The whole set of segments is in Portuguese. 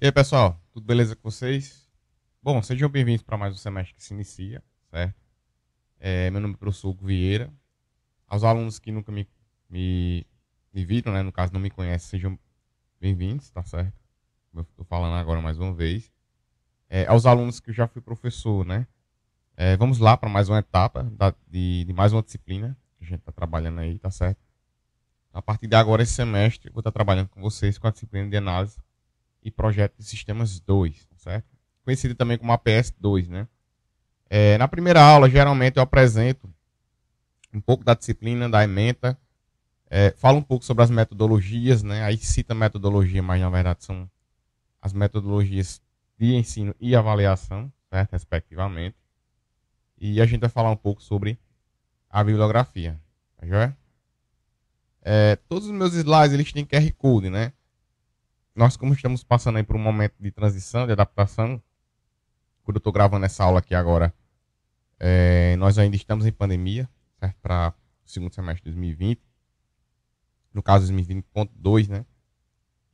E aí, pessoal, tudo beleza com vocês? Bom, sejam bem-vindos para mais um semestre que se inicia, certo? Meu nome é professor Hugo Vieira. Aos alunos que nunca me, me viram, né, no caso não me conhecem, sejam bem-vindos, tá certo? Como eu estou falando agora mais uma vez. Aos alunos que eu já fui professor, né? Vamos lá para mais uma etapa de mais uma disciplina que a gente está trabalhando aí, tá certo? A partir de agora, esse semestre, eu vou estar trabalhando com vocês com a disciplina de análise e projeto de sistemas 2, certo? Conhecido também como APS 2, né? Na primeira aula, geralmente eu apresento um pouco da disciplina, da ementa, falo um pouco sobre as metodologias, né? Aí cita metodologia, mas na verdade são as metodologias de ensino e avaliação, certo? Respectivamente. E a gente vai falar um pouco sobre a bibliografia, tá joia? Todos os meus slides eles têm QR Code, né? Nós, como estamos passando aí por um momento de transição, de adaptação, quando eu estou gravando essa aula aqui agora, nós ainda estamos em pandemia, certo? Para o segundo semestre de 2020. No caso, 2020.2, né?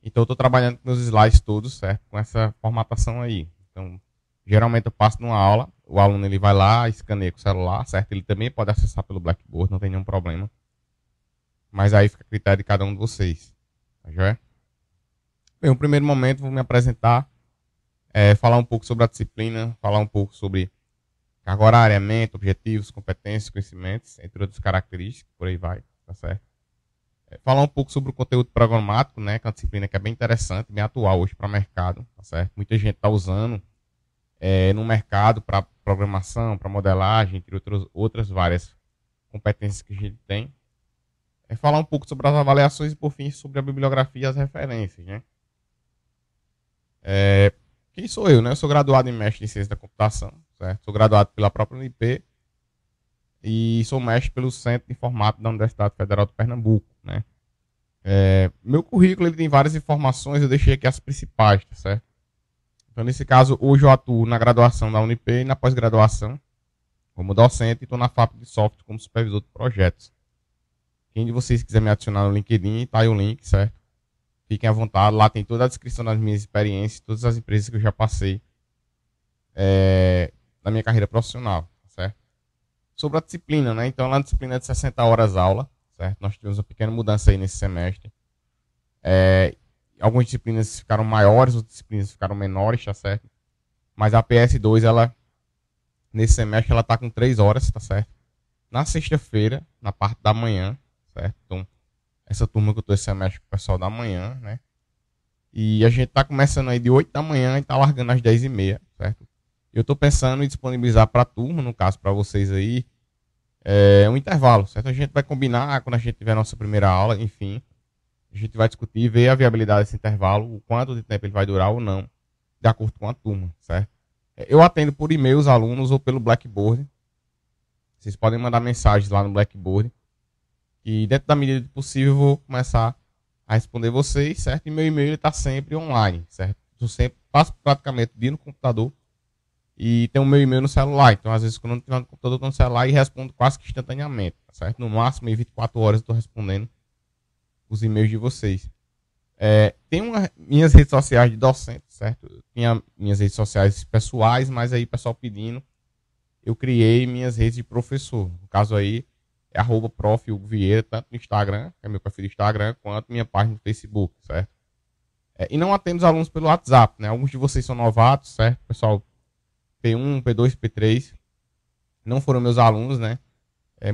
Então, eu estou trabalhando com meus slides todos, certo? Com essa formatação aí. Então, geralmente eu passo numa aula, o aluno ele vai lá, escaneia com o celular, certo? Ele também pode acessar pelo Blackboard, não tem nenhum problema. Mas aí fica a critério de cada um de vocês, tá joia? Bem, no primeiro momento, vou me apresentar, falar um pouco sobre a disciplina, falar um pouco sobre carga horária, meta, objetivos, competências, conhecimentos, entre outras características, por aí vai, tá certo? Falar um pouco sobre o conteúdo programático, né, que é uma disciplina que é bem interessante, bem atual hoje para o mercado, tá certo? Muita gente está usando no mercado para programação, para modelagem, entre outras várias competências que a gente tem. Falar um pouco sobre as avaliações e, por fim, sobre a bibliografia e as referências, né? Quem sou eu, né? Eu sou graduado em mestre em ciência da computação, certo? Sou graduado pela própria UNP e sou mestre pelo Centro de Informática da Universidade Federal de Pernambuco, né? Meu currículo ele tem várias informações, eu deixei aqui as principais, tá certo? Então, nesse caso, hoje eu atuo na graduação da UNP e na pós-graduação como docente e estou na fábrica de software como supervisor de projetos. Quem de vocês quiser me adicionar no LinkedIn, tá aí o link, certo? Fiquem à vontade, lá tem toda a descrição das minhas experiências, todas as empresas que eu já passei na minha carreira profissional, certo? Sobre a disciplina, né? Então, lá na disciplina é de 60 horas aula, certo? Nós tivemos uma pequena mudança aí nesse semestre. Algumas disciplinas ficaram maiores, outras disciplinas ficaram menores, tá certo? Mas a PS2, ela, nesse semestre, ela tá com 3 horas, tá certo? Na sexta-feira, na parte da manhã, certo? Então, essa turma que eu tô esse semestre com o pessoal da manhã, né? E a gente tá começando aí de 8 da manhã e tá largando às 10h30, certo? Eu tô pensando em disponibilizar para a turma, no caso para vocês aí, um intervalo, certo? A gente vai combinar quando a gente tiver a nossa primeira aula, enfim. A gente vai discutir, ver a viabilidade desse intervalo, o quanto de tempo ele vai durar ou não, de acordo com a turma, certo? Eu atendo por e-mail os alunos ou pelo Blackboard. Vocês podem mandar mensagens lá no Blackboard. E dentro da medida do possível eu vou começar a responder vocês, certo? E meu e-mail está sempre online, certo? Eu sempre passo praticamente o dia no computador e tenho o meu e-mail no celular. Então, às vezes, quando eu não estiver no computador, eu estou no celular e respondo quase que instantaneamente, certo? No máximo, em 24 horas eu estou respondendo os e-mails de vocês. Tem minhas redes sociais de docente, certo? Eu tinha minhas redes sociais pessoais, mas aí o pessoal pedindo, eu criei minhas redes de professor. No caso aí, é @prof. Hugo Vieira, tanto no Instagram, que é meu perfil do Instagram, quanto minha página no Facebook, certo? E não atendo os alunos pelo WhatsApp, né? Alguns de vocês são novatos, certo? Pessoal P1, P2, P3, não foram meus alunos, né?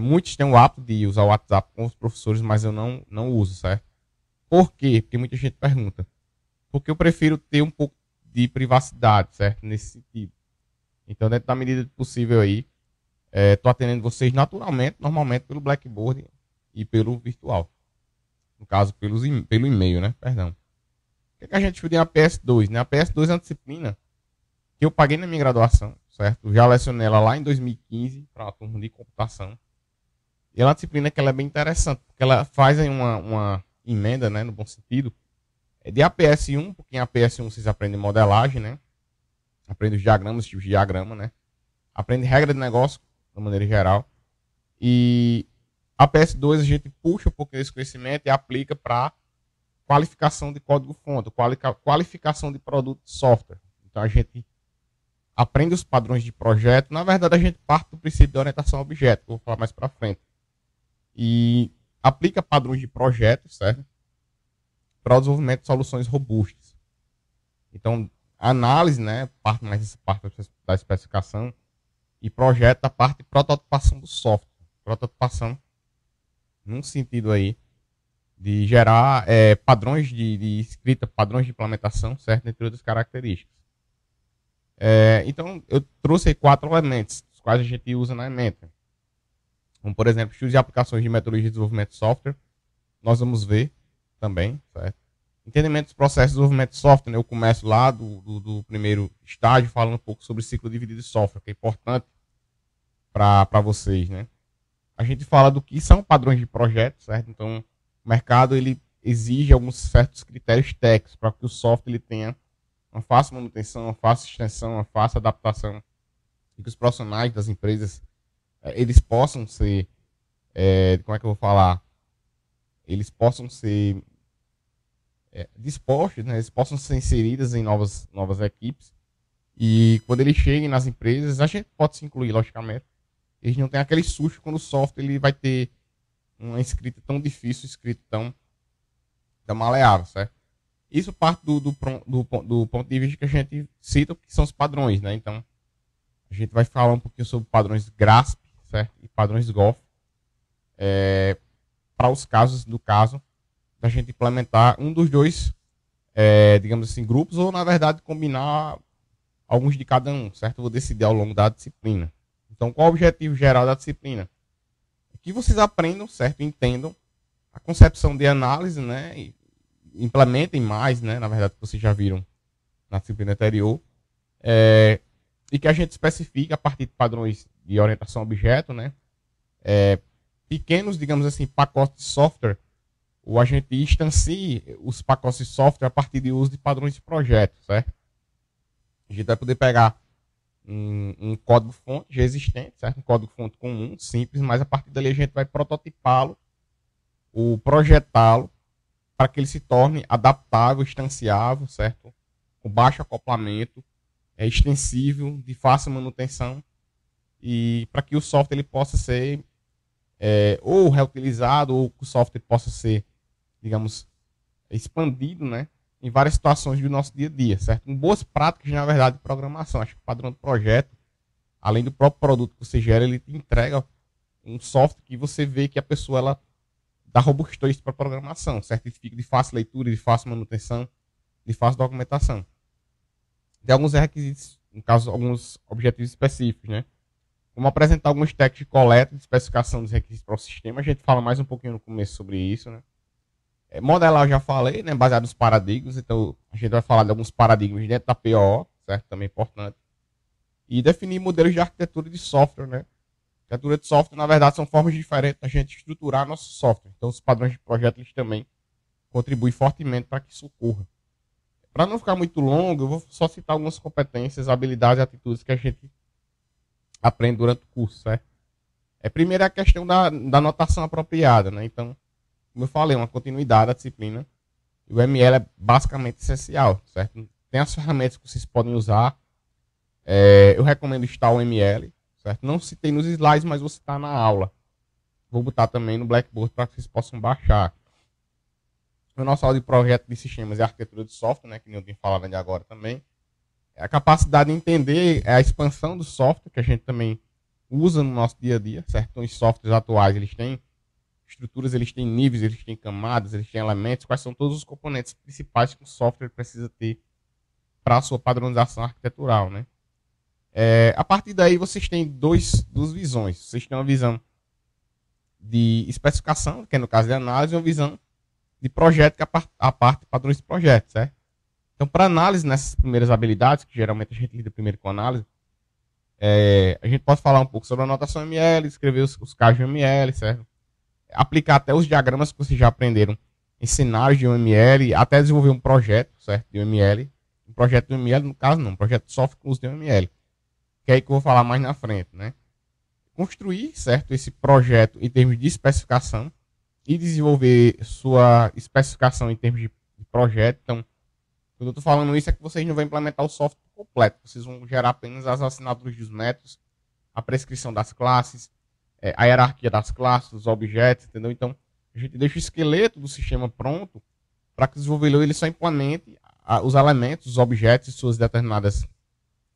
Muitos têm o hábito de usar o WhatsApp com os professores, mas eu não uso, certo? Por quê? Porque muita gente pergunta. Porque eu prefiro ter um pouco de privacidade, certo? Nesse sentido. Então, dentro da medida do possível aí, estou atendendo vocês naturalmente, normalmente pelo Blackboard e pelo virtual. No caso, pelo e-mail, né? Perdão. O que a gente estuda em APS2, né? A APS2 é uma disciplina que eu paguei na minha graduação, certo? Eu já lecionei ela lá em 2015 para uma turma de computação. E ela é uma disciplina que ela é bem interessante, porque ela faz aí uma emenda, né, no bom sentido, de APS1, porque em APS1 vocês aprendem modelagem, né? Aprendem os diagramas, os tipos de diagrama, né? Aprende regra de negócio, de maneira geral. E a PS2 a gente puxa um pouco desse conhecimento e aplica para qualificação de código-fonte, qualificação de produto de software. Então a gente aprende os padrões de projeto. Na verdade, a gente parte do princípio de orientação a objeto, que eu vou falar mais para frente. E aplica padrões de projeto, certo? Para o desenvolvimento de soluções robustas. Então, análise, né, parte mais dessa parte da especificação, e projeto da parte de prototipação do software. Prototipação num sentido aí de gerar padrões de escrita, padrões de implementação, certo? Entre outras características. Então, eu trouxe aí 4 elementos, os quais a gente usa na Elementor. Como, por exemplo, estudos de aplicações de metodologia de desenvolvimento de software. Nós vamos ver também, certo? Entendimento dos processos de desenvolvimento de software, né? Eu começo lá do primeiro estágio falando um pouco sobre o ciclo dividido de software, que é importante para vocês, né? A gente fala do que são padrões de projeto, certo? Então, o mercado ele exige alguns certos critérios técnicos para que o software ele tenha uma fácil manutenção, uma fácil extensão, uma fácil adaptação, e que os profissionais das empresas eles possam ser, como é que eu vou falar? Eles possam ser dispostos, né? Eles possam ser inseridos em novas equipes. E quando eles cheguem nas empresas, a gente pode se incluir, logicamente. Eles não têm aquele susto quando o software ele vai ter uma escrita tão difícil, escrita tão maleável, certo? Isso parte do ponto de vista que a gente cita, que são os padrões, né? Então, a gente vai falar um pouquinho sobre padrões GRASP, certo? E padrões GOF, para os casos, no caso, da gente implementar um dos dois, digamos assim, grupos, ou na verdade combinar alguns de cada um, certo? Eu vou decidir ao longo da disciplina. Então, qual é o objetivo geral da disciplina? É que vocês aprendam, certo? Entendam a concepção de análise, né? E implementem mais, né? Na verdade, que vocês já viram na disciplina anterior. E que a gente especifique a partir de padrões de orientação a objeto, né? Pequenos, digamos assim, pacotes de software, ou a gente instancie os pacotes de software a partir de uso de padrões de projeto, certo? A gente vai poder pegar um código-fonte já existente, certo? Um código-fonte comum, simples, mas a partir dali a gente vai prototipá-lo, ou projetá-lo, para que ele se torne adaptável, instanciável, certo? Com baixo acoplamento, extensível, de fácil manutenção, e para que o software ele possa ser ou reutilizado, ou que o software possa ser, digamos, expandido, né? Em várias situações do nosso dia a dia, certo? Com boas práticas, na verdade, de programação. Acho que o padrão do projeto, além do próprio produto que você gera, ele te entrega um software que você vê que a pessoa ela dá robustez para a programação, certo? Ele fica de fácil leitura, de fácil manutenção, de fácil documentação. Tem alguns requisitos, no caso, alguns objetivos específicos, né? Como apresentar alguns técnicos de coleta, de especificação dos requisitos para o sistema. A gente fala mais um pouquinho no começo sobre isso, né? Modelar eu já falei, né, baseado nos paradigmas, então a gente vai falar de alguns paradigmas dentro da POO, certo? Também é importante. E definir modelos de arquitetura de software, né? Arquitetura de software, na verdade, são formas diferentes da gente estruturar nosso software. Então os padrões de projeto eles também contribuem fortemente para que isso ocorra. Para não ficar muito longo, eu vou só citar algumas competências, habilidades e atitudes que a gente aprende durante o curso, certo? Primeiro é a questão da notação apropriada, né? Então, como eu falei, uma continuidade da disciplina. E o ML é basicamente essencial, certo? Tem as ferramentas que vocês podem usar. Eu recomendo instalar o ML, certo? Não citei nos slides, mas vou citar na aula. Vou botar também no Blackboard para que vocês possam baixar. O nosso aula de projeto de sistemas e arquitetura de software, né? Que eu tenho falado ainda agora também. A capacidade de entender a expansão do software, que a gente também usa no nosso dia a dia, certo? Então, os softwares atuais, eles têm estruturas, eles têm níveis, eles têm camadas, eles têm elementos, quais são todos os componentes principais que o software precisa ter para a sua padronização arquitetural, né? A partir daí, vocês têm duas visões. Vocês têm uma visão de especificação, que é no caso de análise, e uma visão de projeto, que é a parte de padrões de projeto, certo? Então, para análise nessas primeiras habilidades, que geralmente a gente lida primeiro com análise, a gente pode falar um pouco sobre a anotação ML, escrever os casos de ML, certo? Aplicar até os diagramas que vocês já aprenderam em cenários de UML, até desenvolver um projeto, certo? De UML. Um projeto de UML, no caso não, um projeto de software com uso de UML. Que é aí que eu vou falar mais na frente, né? Construir, certo? Esse projeto em termos de especificação, e desenvolver sua especificação em termos de projeto. Então, quando eu estou falando isso, é que vocês não vão implementar o software completo. Vocês vão gerar apenas as assinaturas dos métodos, a prescrição das classes, a hierarquia das classes, dos objetos, entendeu? Então, a gente deixa o esqueleto do sistema pronto para que o desenvolvedor ele só implemente os elementos, os objetos e suas determinadas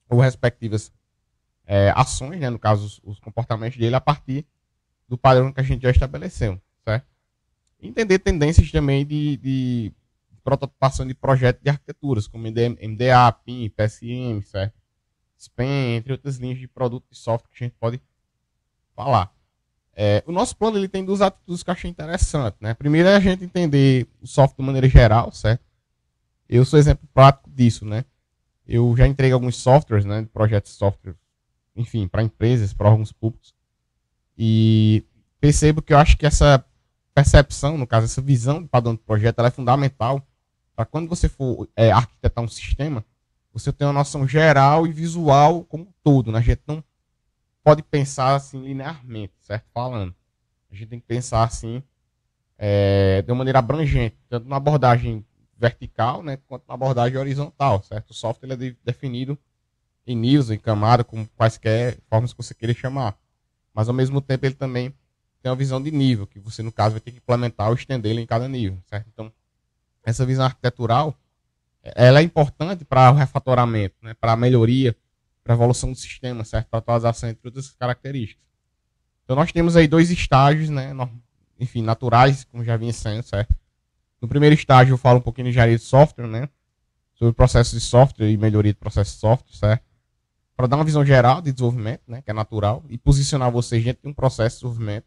ou respectivas ações, né? No caso, os comportamentos dele, a partir do padrão que a gente já estabeleceu, certo? Entender tendências também de prototipação de projetos de arquiteturas, como MDA, PIM, PSM, certo? SPEN, entre outras linhas de produto e software que a gente pode falar. O nosso plano ele tem duas atitudes que eu achei interessante, né? Primeiro é a gente entender o software de maneira geral, certo? Eu sou exemplo prático disso, né? Eu já entreguei alguns softwares, né? De projetos de software, enfim, para empresas, para órgãos públicos. E percebo que eu acho que essa percepção, no caso, essa visão de padrão de projeto, ela é fundamental para quando você for arquitetar um sistema, você ter uma noção geral e visual como um todo, né? A gente não pode pensar assim linearmente, certo? Falando. A gente tem que pensar assim de uma maneira abrangente, tanto na abordagem vertical, né, quanto na abordagem horizontal, certo? O software ele é definido em níveis, em camada, com quaisquer formas que você queira chamar. Mas ao mesmo tempo ele também tem uma visão de nível, que você no caso vai ter que implementar ou estender ele em cada nível, certo? Então, essa visão arquitetural, ela é importante para o refatoramento, né, para a melhoria, para a evolução do sistema, certo? Para a atualização, entre outras características. Então nós temos aí dois estágios, né, enfim, naturais, como já vinha sendo, certo? No primeiro estágio eu falo um pouquinho de engenharia de software, né, sobre processos de software e melhoria de processos de software, certo? Para dar uma visão geral de desenvolvimento, né, que é natural, e posicionar vocês dentro de um processo de desenvolvimento.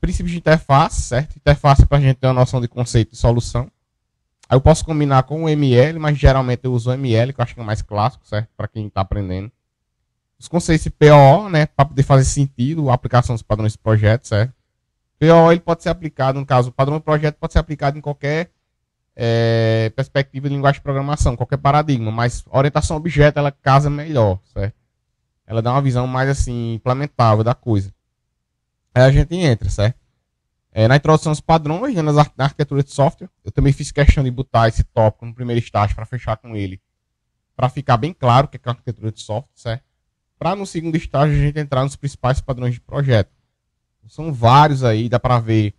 Princípios de interface, certo? Interface é para a gente ter uma noção de conceito e solução. Aí eu posso combinar com o ML, mas geralmente eu uso o ML, que eu acho que é mais clássico, certo? Para quem está aprendendo. Os conceitos de POO, né? Para poder fazer sentido a aplicação dos padrões de projeto, certo? POO ele pode ser aplicado, no caso, o padrão de projeto pode ser aplicado em qualquer perspectiva de linguagem de programação, qualquer paradigma, mas a orientação a objeto ela casa melhor, certo? Ela dá uma visão mais assim, implementável da coisa. Aí a gente entra, certo? Na introdução aos padrões, né, na arquitetura de software, eu também fiz questão de botar esse tópico no primeiro estágio para fechar com ele, para ficar bem claro o que é a arquitetura de software, certo? Para no segundo estágio a gente entrar nos principais padrões de projeto. São vários aí, dá para ver,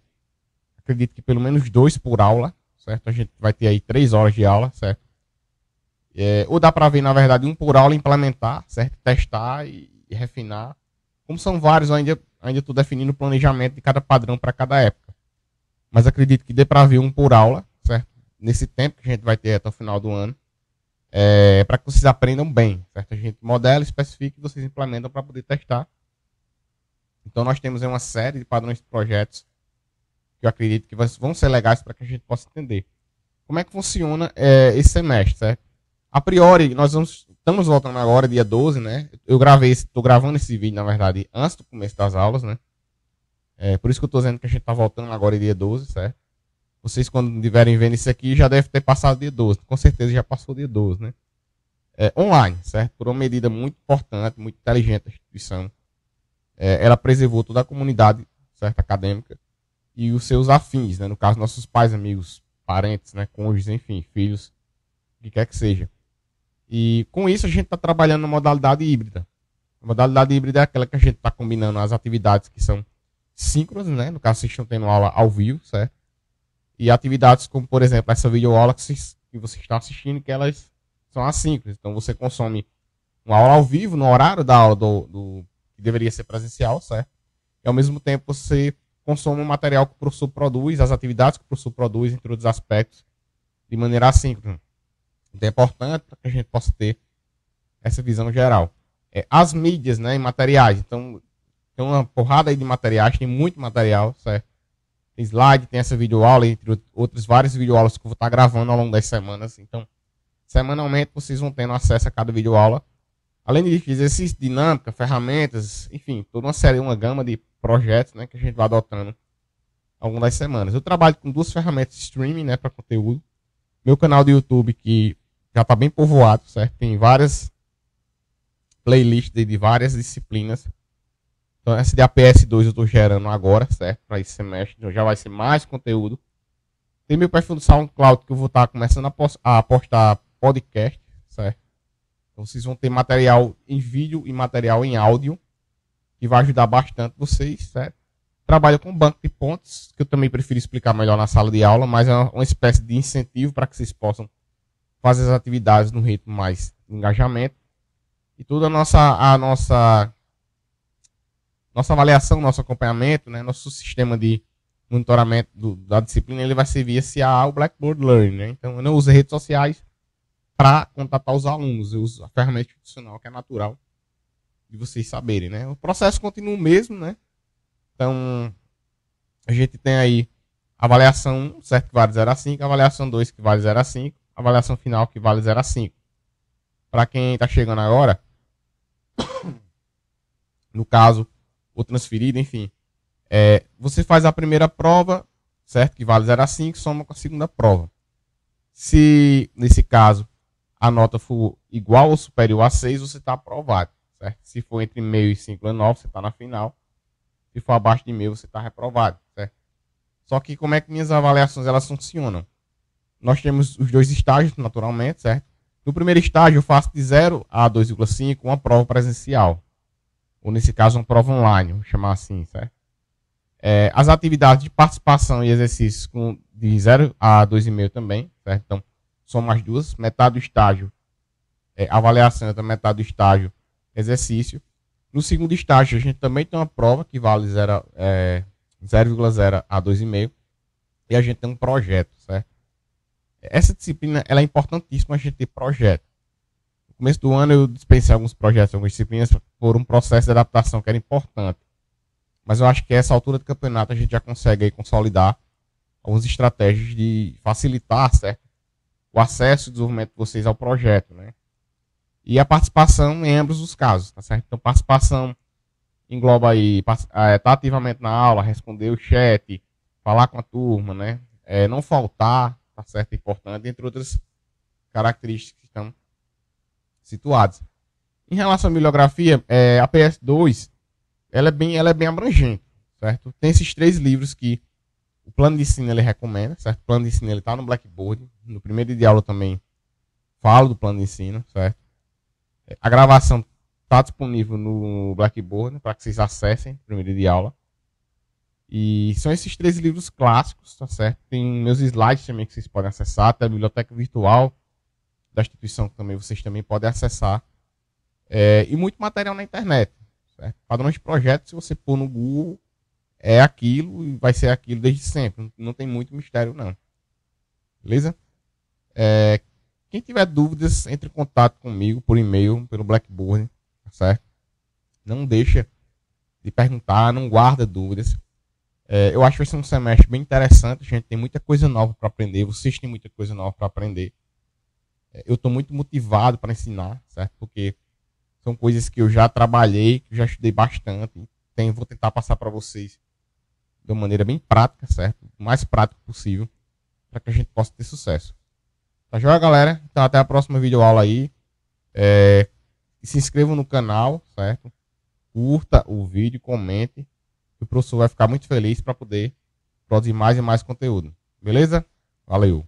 acredito que pelo menos 2 por aula, certo? A gente vai ter aí 3 horas de aula, certo? Ou dá para ver, na verdade, 1 por aula e implementar, certo? Testar e refinar. Como são vários, eu ainda estou definindo o planejamento de cada padrão para cada época. Mas acredito que dê para ver 1 por aula, certo? Nesse tempo que a gente vai ter até o final do ano. Para que vocês aprendam bem, certo? A gente modela, especifica e vocês implementam para poder testar. Então nós temos aí uma série de padrões de projetos que eu acredito que vão ser legais para que a gente possa entender. Como é que funciona esse semestre, certo? A priori, nós estamos voltando agora, dia 12, né? Estou gravando esse vídeo, na verdade, antes do começo das aulas, né? Por isso que eu estou dizendo que a gente está voltando agora dia 12, certo? Vocês, quando estiverem vendo isso aqui, já deve ter passado dia 12. Com certeza já passou dia 12, né? Online, certo? Por uma medida muito importante, muito inteligente da instituição. Ela preservou toda a comunidade, certo? Acadêmica e os seus afins, né? No caso, nossos pais, amigos, parentes, né? Cônjuges, enfim, filhos, o que quer que seja. E com isso a gente está trabalhando na modalidade híbrida. A modalidade híbrida é aquela que a gente está combinando as atividades que são síncronas, né? No caso, vocês estão tendo aula ao vivo, certo? E atividades como, por exemplo, essa videoaula que vocês estão assistindo, que elas são assíncronas. Então você consome uma aula ao vivo, no horário da aula que deveria ser presencial, certo? E ao mesmo tempo você consome o material que o professor produz, as atividades que o professor produz, entre outros aspectos, de maneira assíncrona. Então é importante para que a gente possa ter essa visão geral. As mídias, né, e materiais. Então tem uma porrada aí de materiais, tem muito material, certo? Tem slide, tem essa videoaula, entre outras várias videoaulas que eu vou estar gravando ao longo das semanas. Então, semanalmente vocês vão tendo acesso a cada videoaula. Além de exercício, dinâmica, ferramentas, enfim, toda uma série, uma gama de projetos, né, que a gente vai adotando ao longo das semanas. Eu trabalho com 2 ferramentas de streaming, né, para conteúdo. Meu canal do YouTube, que já está bem povoado, certo? Tem várias playlists de várias disciplinas. Então, essa de APS2 eu estou gerando agora, certo? Para esse semestre. Então, já vai ser mais conteúdo. Tem meu perfil do SoundCloud que eu vou estar começando a postar podcast, certo? Então, vocês vão ter material em vídeo e material em áudio, que vai ajudar bastante vocês, certo? Trabalho com banco de pontos, que eu também prefiro explicar melhor na sala de aula, mas é uma espécie de incentivo para que vocês possam fazer as atividades no ritmo mais de engajamento. E toda a nossa avaliação, nosso acompanhamento, né, nosso sistema de monitoramento da disciplina, ele vai servir esse ao Blackboard Learning, né? Então, eu não uso redes sociais para contatar os alunos, eu uso a ferramenta institucional, que é natural de vocês saberem, né? O processo continua o mesmo, né? Então, a gente tem aí a avaliação 1, certo, que vale 0 a 5, a avaliação 2, que vale 0 a 5, a avaliação final, que vale 0 a 5. Para quem está chegando agora, no caso, ou transferido, enfim, você faz a primeira prova, certo, que vale 0 a 5, soma com a segunda prova. Se, nesse caso, a nota for igual ou superior a 6, você está aprovado, certo? Se for entre meio e 5,9, você está na final. Se for abaixo de meio, você está reprovado, certo? Só que como é que minhas avaliações elas funcionam? Nós temos os dois estágios, naturalmente, certo? No primeiro estágio, eu faço de 0 a 2,5 uma prova presencial. Ou, nesse caso, uma prova online, vou chamar assim, certo? As atividades de participação e exercícios de 0 a 2,5 também, certo? Então, são mais duas. Metade do estágio, avaliação, outra metade do estágio, exercício. No segundo estágio, a gente também tem uma prova que vale 0,0 a 2,5. E a gente tem um projeto, certo? Essa disciplina ela é importantíssima a gente ter projeto. No começo do ano eu dispensei alguns projetos, algumas disciplinas por um processo de adaptação que era importante. Mas eu acho que a essa altura do campeonato a gente já consegue aí consolidar algumas estratégias de facilitar, certo, o acesso e desenvolvimento de vocês ao projeto, né? E a participação em ambos os casos, tá certo? Então, participação engloba aí estar ativamente na aula, responder o chat, falar com a turma, né? Não faltar, tá certo? É importante, entre outras características que estão situadas. Em relação à bibliografia, a PS2, ela é bem abrangente, certo? Tem esses 3 livros que o plano de ensino ele recomenda, certo? O plano de ensino ele está no Blackboard. No primeiro dia de aula também falo do plano de ensino, certo? A gravação está disponível no Blackboard para que vocês acessem no primeiro dia de aula. E são esses 3 livros clássicos, tá certo? Tem meus slides também que vocês podem acessar, até a biblioteca virtual da instituição que também vocês também podem acessar. E muito material na internet, certo? Padrões de projeto, se você pôr no Google, é aquilo e vai ser aquilo desde sempre. Não tem muito mistério, não. Beleza? Quem tiver dúvidas, entre em contato comigo por e-mail, pelo Blackboard, tá certo? Não deixa de perguntar, não guarda dúvidas. Eu acho que vai ser um semestre bem interessante. A gente tem muita coisa nova para aprender. Vocês têm muita coisa nova para aprender. Eu estou muito motivado para ensinar, certo? Porque são coisas que eu já trabalhei, que eu já estudei bastante. Vou tentar passar para vocês de uma maneira bem prática, certo? O mais prático possível, para que a gente possa ter sucesso. Tá joia, galera? Então até a próxima videoaula aí. Se inscrevam no canal, certo? Curta o vídeo, comente. O professor vai ficar muito feliz para poder produzir mais e mais conteúdo. Beleza? Valeu!